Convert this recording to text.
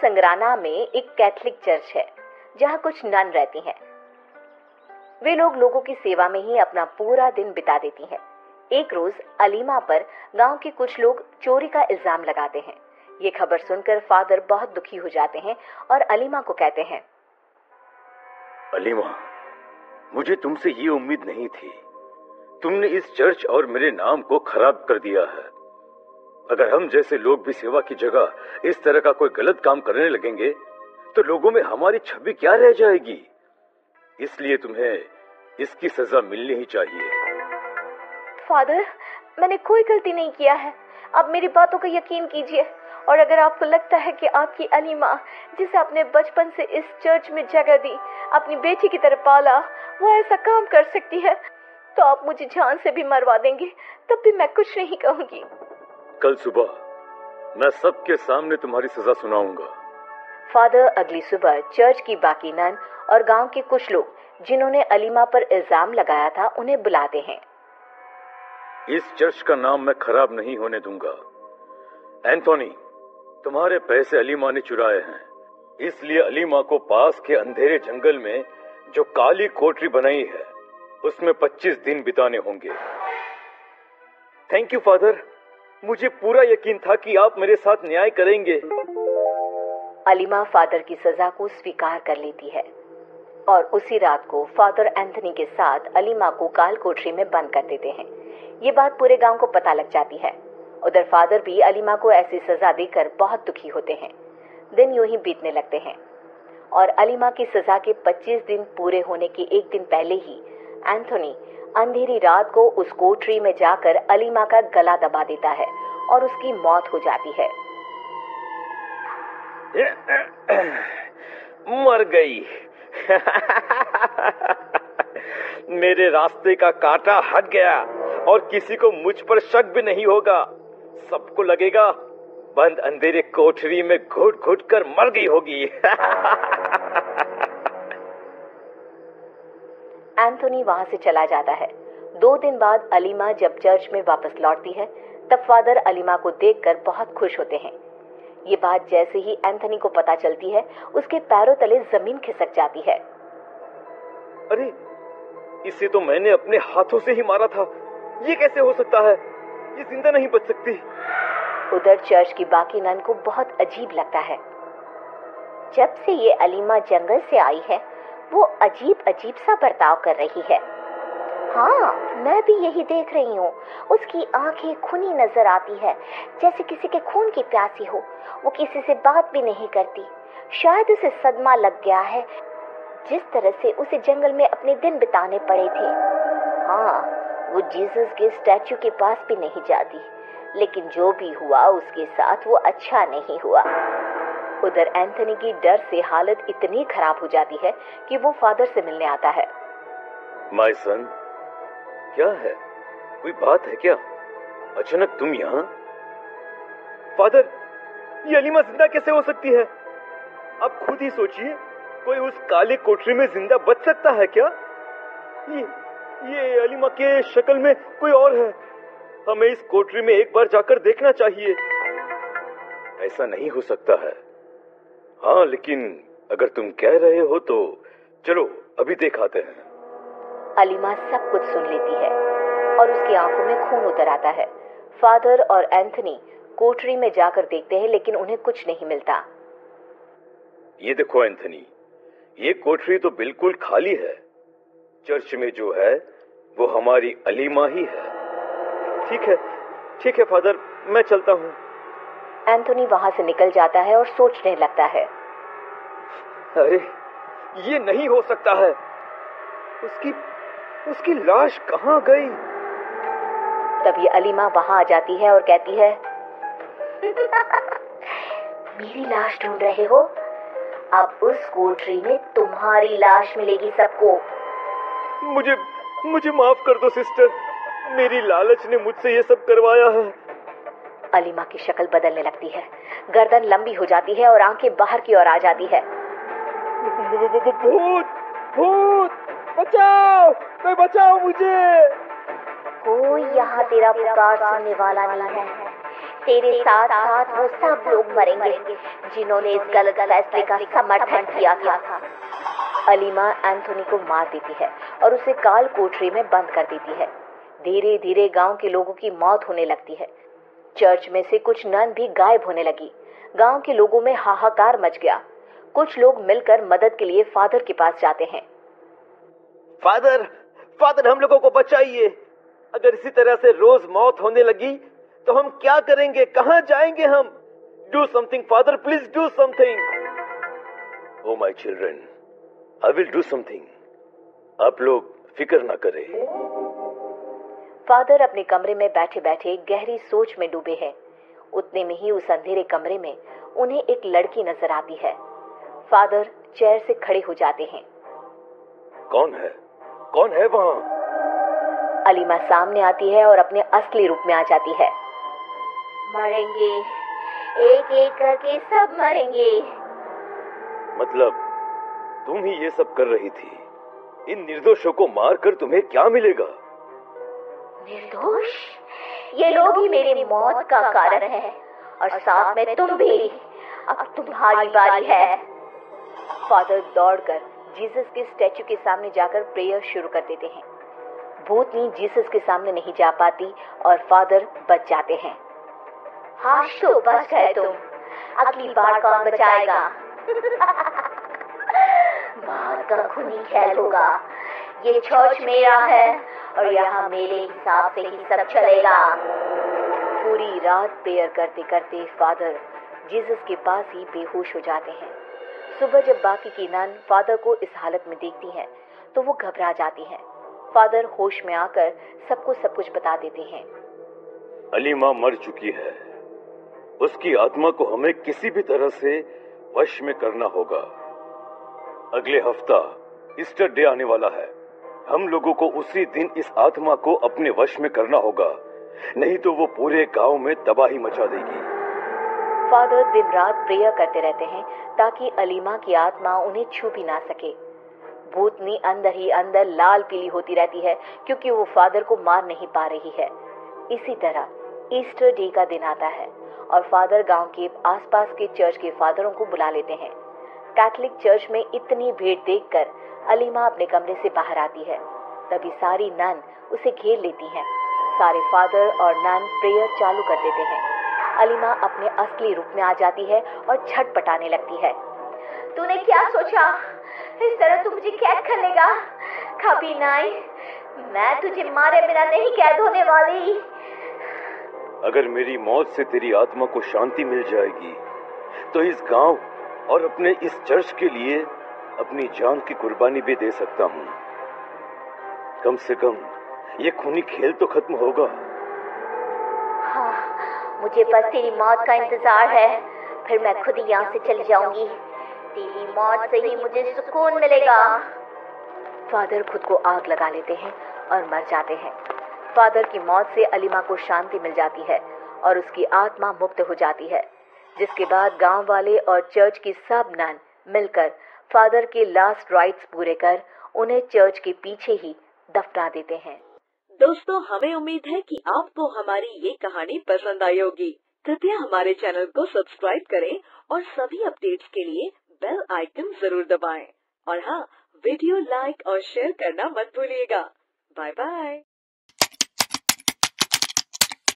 संग्राना में एक Catholic church है जहाँ कुछ नन रहती हैं। वे लोगों की सेवा में ही अपना पूरा दिन बिता देती हैं। एक रोज अलीमा पर गांव के कुछ लोग चोरी का इल्जाम लगाते हैं। ये खबर सुनकर फादर बहुत दुखी हो जाते हैं और अलीमा को कहते हैं, अलीमा, मुझे तुमसे ये उम्मीद नहीं थी। तुमने इस चर्च और मेरे नाम को खराब कर दिया है। अगर हम जैसे लोग भी सेवा की जगह इस तरह का कोई गलत काम करने लगेंगे तो लोगों में हमारी छवि क्या रह जाएगी। इसलिए तुम्हें इसकी सजा मिलनी ही चाहिए। फादर, मैंने कोई गलती नहीं किया है। आप मेरी बातों का यकीन कीजिए, और अगर आपको लगता है कि आपकी अलीमा, जिसे आपने बचपन से इस चर्च में जगह दी, अपनी बेटी की तरह पाला, वो ऐसा काम कर सकती है, तो आप मुझे जान से भी मरवा देंगे, तब भी मैं कुछ नहीं कहूंगी। कल सुबह मैं सबके सामने तुम्हारी सजा सुनाऊंगा। फादर अगली सुबह चर्च की बाकी नन और गांव के कुछ लोग जिन्होंने अलीमा पर इल्जाम लगाया था उन्हें बुलाते हैं। इस चर्च का नाम मैं खराब नहीं होने दूंगा। एंथोनी, तुम्हारे पैसे अलीमा ने चुराए हैं, इसलिए अलीमा को पास के अंधेरे जंगल में जो काली कोठरी बनाई है उसमें 25 दिन बिताने होंगे। थैंक यू फादर, मुझे पूरा यकीन था कि आप मेरे साथ न्याय करेंगे। अलीमा फादर की सजा को स्वीकार कर लेती है और उसी रात को फादर एंथनी के साथ अलीमा को काल कोठरी में बंद कर देते हैं। ये बात पूरे गांव को पता लग जाती है। उधर फादर भी अलीमा को ऐसी सजा देकर बहुत दुखी होते हैं। दिन यूं ही बीतने लगते हैं और अलीमा की सजा के 25 दिन पूरे होने के एक दिन पहले ही एंथोनी अंधेरी रात को उस कोठरी में जाकर अलीमा का गला दबा देता है और उसकी मौत हो जाती है। मर गई। मेरे रास्ते का कांटा हट गया और किसी को मुझ पर शक भी नहीं होगा। सबको लगेगा बंद अंधेरे कोठरी में घुट घुट कर मर गई होगी। एंथोनी वहां से चला जाता है। 2 दिन बाद अलीमा जब चर्च में वापस लौटती है तब फादर अलीमा को देखकर बहुत खुश होते हैं। ये बात जैसे ही एंथोनी को पता चलती है उसके पैरों तले जमीन खिसक जाती है। अरे, इसे तो मैंने अपने हाथों से ही मारा था। ये कैसे हो सकता है? ये जिंदा नहीं बच सकती। उधर चर्च की बाकी नन को बहुत अजीब लगता है। जब से ये अलीमा जंगल से आई है वो अजीब अजीब सा बर्ताव कर रही है। हाँ, मैं भी यही देख रही हूँ। उसकी आंखें खूनी नजर आती है, जैसे किसी के खून की प्यासी हो। वो किसी से बात भी नहीं करती। शायद उसे सदमा लग गया है, जिस तरह से उसे जंगल में अपने दिन बिताने पड़े थे। हाँ, वो जीसस के स्टैचू के पास भी नहीं जाती। लेकिन जो भी हुआ उसके साथ वो अच्छा नहीं हुआ। उधर एंथोनी की डर से हालत इतनी खराब हो जाती है कि वो फादर से मिलने आता है। माय सन, क्या है? कोई बात है क्या? अचानक तुम यहाँ? फादर, ये अलीमा जिंदा कैसे हो सकती है? आप खुद ही सोचिए, कोई उस काली कोठरी में जिंदा बच सकता है क्या? ये अलीमा के शक्ल में कोई और है। हमें इस कोठरी में एक बार जाकर देखना चाहिए। ऐसा नहीं हो सकता है। हाँ, लेकिन अगर तुम कह रहे हो तो चलो अभी दिखाते हैं। अलीमा सब कुछ सुन लेती है और उसकी आंखों में खून उतर आता है। फादर और एंथनी कोठरी में जाकर देखते हैं लेकिन उन्हें कुछ नहीं मिलता। ये देखो एंथनी, ये कोठरी तो बिल्कुल खाली है। चर्च में जो है वो हमारी अलीमा ही है। ठीक है फादर, मैं चलता हूँ। एंथोनी वहां से निकल जाता है और सोचने लगता है। अरे, ये नहीं हो सकता है। उसकी लाश कहाँ गई? तभी अलीमा वहां आ जाती है और कहती है, मेरी लाश ढूंढ रहे हो? अब उस कोठरी में तुम्हारी लाश मिलेगी सबको। मुझे माफ कर दो सिस्टर, मेरी लालच ने मुझसे ये सब करवाया है। अलीमा की शक्ल बदलने लगती है, गर्दन लंबी हो जाती है और आंखें बाहर की ओर आ जाती है। भूत, बचाओ मुझे। कोई यहाँ तेरा पुकार सुनने वाला नहीं है। तेरे साथ साथ वो सब लोग मरेंगे जिन्होंने इस गलत फैसले का समर्थन किया था। अलीमा एंथोनी को मार देती है और उसे काल कोठरी में बंद कर देती है। धीरे धीरे गांव के लोगों की मौत होने लगती है। चर्च में से कुछ नन भी गायब होने लगी। गांव के लोगों में हाहाकार मच गया। कुछ लोग मिलकर मदद के लिए फादर के पास जाते हैं। फादर, फादर हम लोगों को बचाइए। अगर इसी तरह से रोज मौत होने लगी तो हम क्या करेंगे, कहां जाएंगे हम? Do something father, please do something. Oh my children, I will do something. आप लोग फिक्र ना करें। फादर अपने कमरे में बैठे बैठे गहरी सोच में डूबे हैं। उतने में ही उस अंधेरे कमरे में उन्हें एक लड़की नजर आती है। फादर चेयर से खड़े हो जाते हैं। कौन है? कौन है वहाँ? अलीमा सामने आती है और अपने असली रूप में आ जाती है। मरेंगे, एक एक करके सब मरेंगे। मतलब तुम ही ये सब कर रही थी? इन निर्दोषों को मारकर तुम्हें क्या मिलेगा? निर्दोष? ये लोग ही मेरी मौत का कारण है और साथ में तुम भी। अब तुम्हारी बारी है। फादर दौड़कर जीसस के स्टैचू के सामने जाकर प्रेयर शुरू कर देते हैं। भूतनी जीसस के सामने नहीं जा पाती और फादर बच जाते हैं। हाँ तो बच गए तुम, अगली बार कौन बचाएगा? बाहर का खूनी खेल होगा। ये चर्च मेरा है और यहाँ मेरे हिसाब से ही सब चलेगा। पूरी रात प्रेयर करते करते फादर जीसस के पास ही बेहोश हो जाते हैं। सुबह जब बाकी की नन फादर को इस हालत में देखती हैं तो वो घबरा जाती हैं। फादर होश में आकर सबको सब कुछ बता देते हैं। अलीमा मर चुकी है। उसकी आत्मा को हमें किसी भी तरह से वश में करना होगा। अगले हफ्ता ईस्टर डे आने वाला है। हम लोगों को उसी दिन इस आत्मा को अपने वश में करना होगा, नहीं तो वो पूरे गांव में तबाही मचा देगी। फादर दिन रात प्रेयर करते रहते हैं ताकि अलीमा की आत्मा उन्हें छू भी ना सके। भूतनी अंदर ही अंदर लाल पीली होती रहती है क्योंकि वो फादर को मार नहीं पा रही है। इसी तरह ईस्टर डे का दिन आता है और फादर गांव के आसपास के चर्च के फादरों को बुला लेते हैं। कैथोलिक चर्च में इतनी भीड़ देखकर अलीमा अपने कमरे से बाहर आती है। तभी सारी नन उसे घेर लेती हैं। सारे फादर और नन प्रेयर चालू कर देते हैं। अलीमा अपने असली रूप में आ जाती है और छटपटाने लगती है। तूने क्या सोचा? इस तरह तू मुझे कैद कर लेगा? कभी नहीं, मैं तुझे मारे बिना नहीं कैद होने वाली। अगर मेरी मौत से तेरी आत्मा को शांति मिल जाएगी तो इस गांव और अपने इस चर्च के लिए अपनी जान की कुर्बानी भी दे सकता हूँ। कम से कम ये खूनी खेल तो खत्म होगा। हाँ, मुझे बस तेरी मौत का इंतजार है, फिर मैं खुद ही यहाँ से चली जाऊंगी। तेरी मौत से ही मुझे सुकून मिलेगा। फादर खुद को आग लगा लेते हैं और मर जाते हैं। फादर की मौत से अलीमा को शांति मिल जाती है और उसकी आत्मा मुक्त हो जाती है, जिसके बाद गांव वाले और चर्च की सब नन मिलकर फादर के लास्ट राइट्स पूरे कर उन्हें चर्च के पीछे ही दफना देते हैं। दोस्तों, हमें उम्मीद है कि आपको हमारी ये कहानी पसंद आई होगी। कृपया हमारे चैनल को सब्सक्राइब करें और सभी अपडेट्स के लिए बेल आइकन जरूर दबाएं। और हाँ, वीडियो लाइक और शेयर करना मत भूलिएगा। Bye bye.